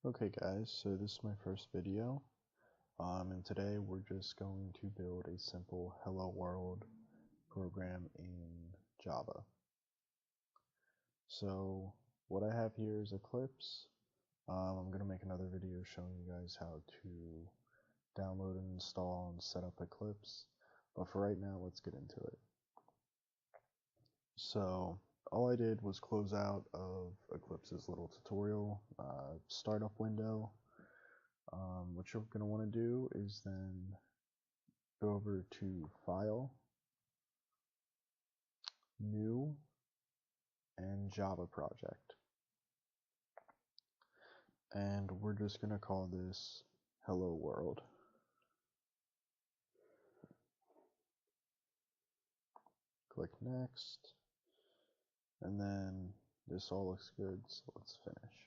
Okay guys, so this is my first video, and today we're just going to build a simple hello world program in Java. So what I have here is Eclipse. I'm going to make another video showing you guys how to download and install and set up Eclipse, but for right now let's get into it. So all I did was close out of Eclipse's little tutorial startup window. What you're going to want to do is then go over to File, New, and Java Project. And we're just going to call this Hello World. Click Next. And then this all looks good, so let's finish.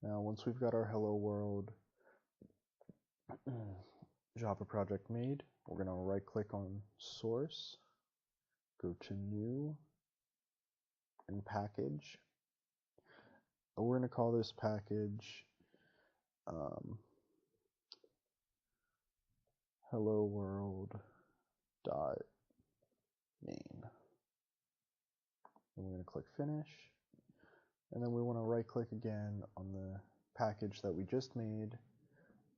Now once we've got our Hello World Java project made, we're going to right click on Source, go to New, and Package. We're going to call this package hello world dot main. And we're going to click Finish, and then we want to right click again on the package that we just made,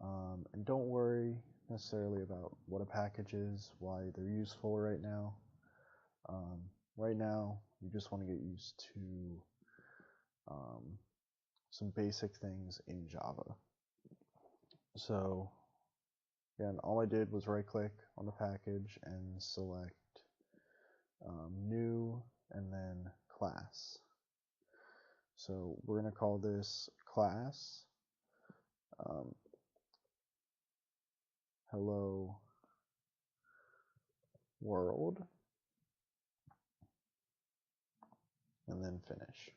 and don't worry necessarily about what a package is, why they're useful right now. Right now you just want to get used to some basic things in Java. So again, all I did was right click on the package and select New and then Class. So we're going to call this class hello world, and then finish.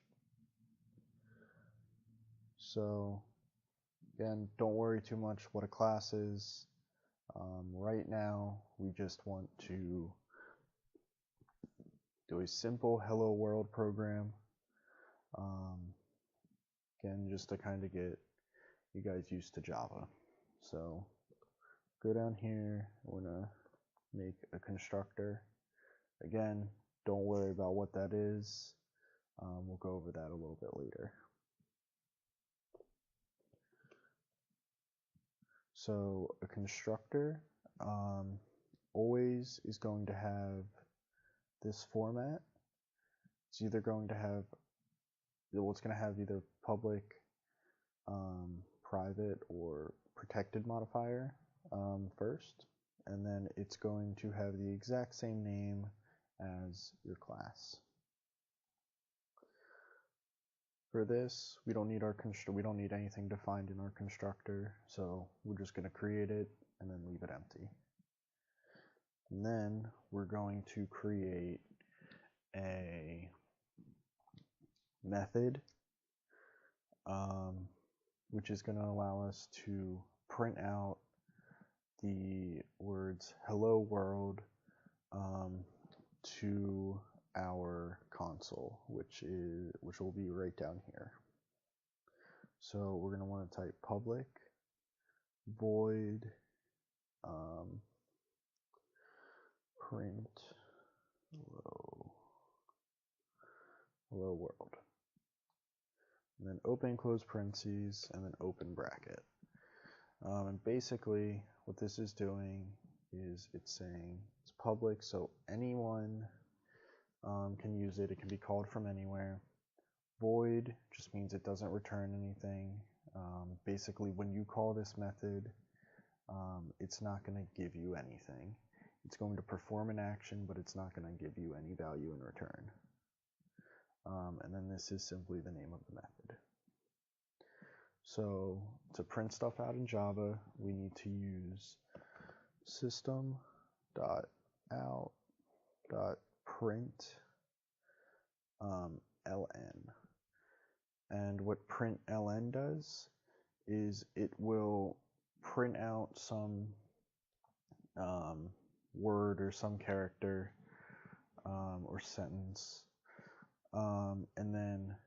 So again, don't worry too much what a class is. Right now we just want to do a simple hello world program, again just to kind of get you guys used to Java. So go down here, we're going to make a constructor. Again, don't worry about what that is. We'll go over that a little bit later. So a constructor always is going to have this format. It's either going to have, well, it's going to have either public, private, or protected modifier first, and then it's going to have the exact same name as your class. For this, we don't need anything defined in our constructor, so we're just going to create it and then leave it empty. And then we're going to create a method, which is going to allow us to print out the words hello world to our console, which will be right down here. So we're going to want to type public void print hello world, and then open close parentheses, and then open bracket. And basically what this is doing is it's saying it's public, so anyone can use it. It can be called from anywhere. Void just means it doesn't return anything. Basically, when you call this method, it's not going to give you anything. It's going to perform an action, but it's not going to give you any value in return. And then this is simply the name of the method. So to print stuff out in Java, we need to use system.out.println. And what println does is it will print out some word or some character or sentence, and then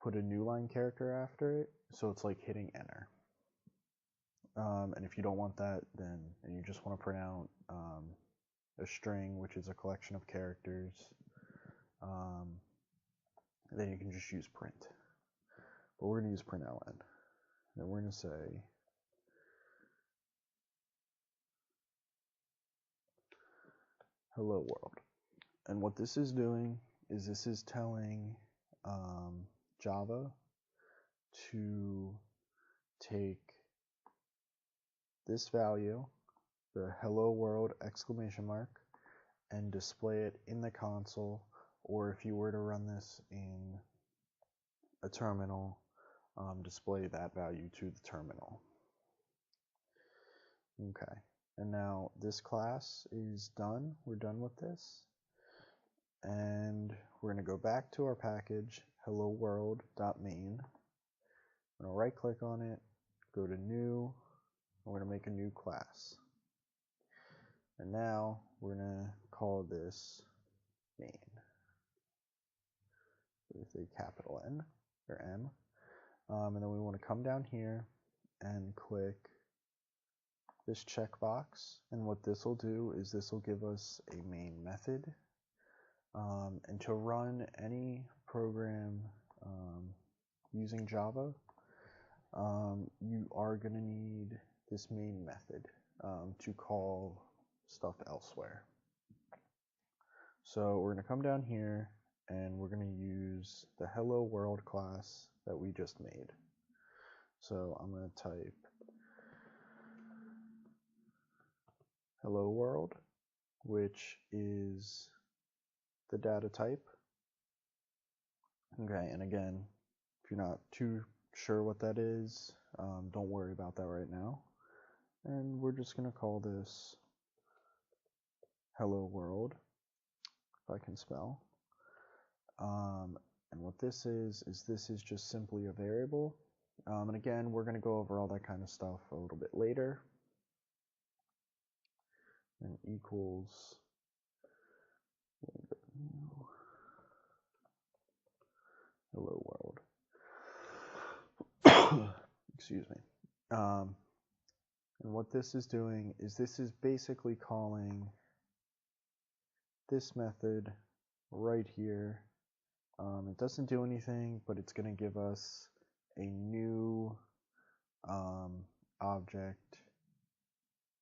put a new line character after it, so it's like hitting enter. And if you don't want that, then and you just want to print out a string, which is a collection of characters, then you can just use print. But we're going to use println. Then we're going to say hello world. And what this is doing is this is telling Java to take this value, the hello world exclamation mark, and display it in the console, or if you were to run this in a terminal, display that value to the terminal. Okay, and now this class is done. We're done with this. And we're going to go back to our package, hello world.main. I'm going to right click on it, go to new, and we're going to make a new class. And now we're going to call this main with a capital N or M. And then we want to come down here and click this checkbox. And what this will do is this will give us a main method. And to run any program using Java, you are going to need this main method to call stuff elsewhere. So we're going to come down here and we're going to use the hello world class that we just made. So I'm going to type hello world, which is the data type. Okay, and again, if you're not too sure what that is, don't worry about that right now. And we're just going to call this hello world, if I can spell. And what this is this is just simply a variable. And again, we're going to go over all that kind of stuff a little bit later. And equals hello world. Excuse me. And what this is doing is this is basically calling this method right here. It doesn't do anything, but it's going to give us a new object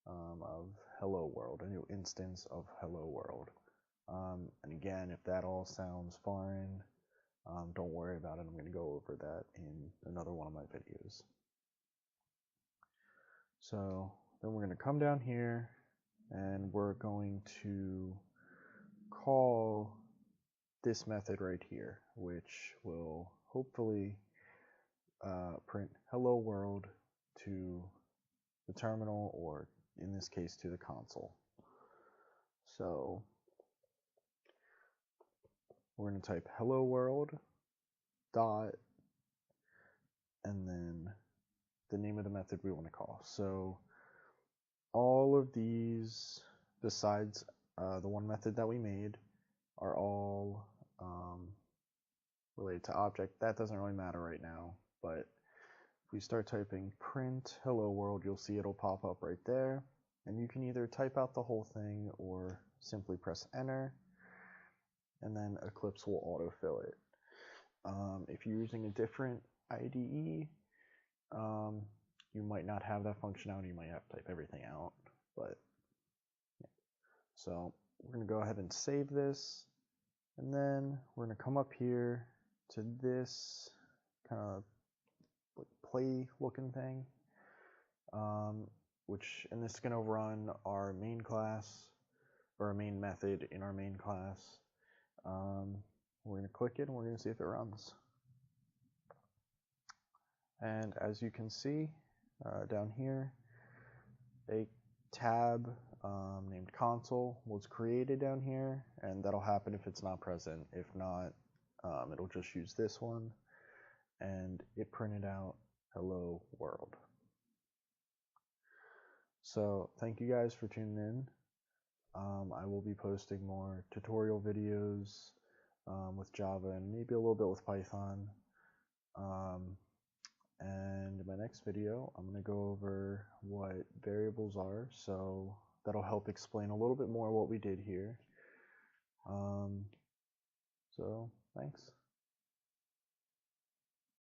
of hello world, a new instance of hello world. And again, if that all sounds foreign, don't worry about it. I'm going to go over that in another one of my videos. So then we're going to come down here and we're going to call this method right here, which will hopefully print hello world to the terminal, or in this case to the console. So we're going to type hello world dot and then the name of the method we want to call. So all of these, besides the one method that we made, are all related to object. That doesn't really matter right now, but if we start typing print hello world, you'll see it'll pop up right there. And you can either type out the whole thing or simply press enter, and then Eclipse will autofill it. If you're using a different IDE, you might not have that functionality. You might have to type everything out, but yeah. So we're going to go ahead and save this, and then we're going to come up here to this kind of like play looking thing, and this is going to run our main class, or a main method in our main class. We're going to click it and we're going to see if it runs. And as you can see down here, a tab named console was created down here, and that'll happen if it's not present. If not, it'll just use this one, and it printed out hello world. So thank you guys for tuning in. I will be posting more tutorial videos with Java and maybe a little bit with Python. next video, I'm going to go over what variables are, so that'll help explain a little bit more what we did here. So, thanks.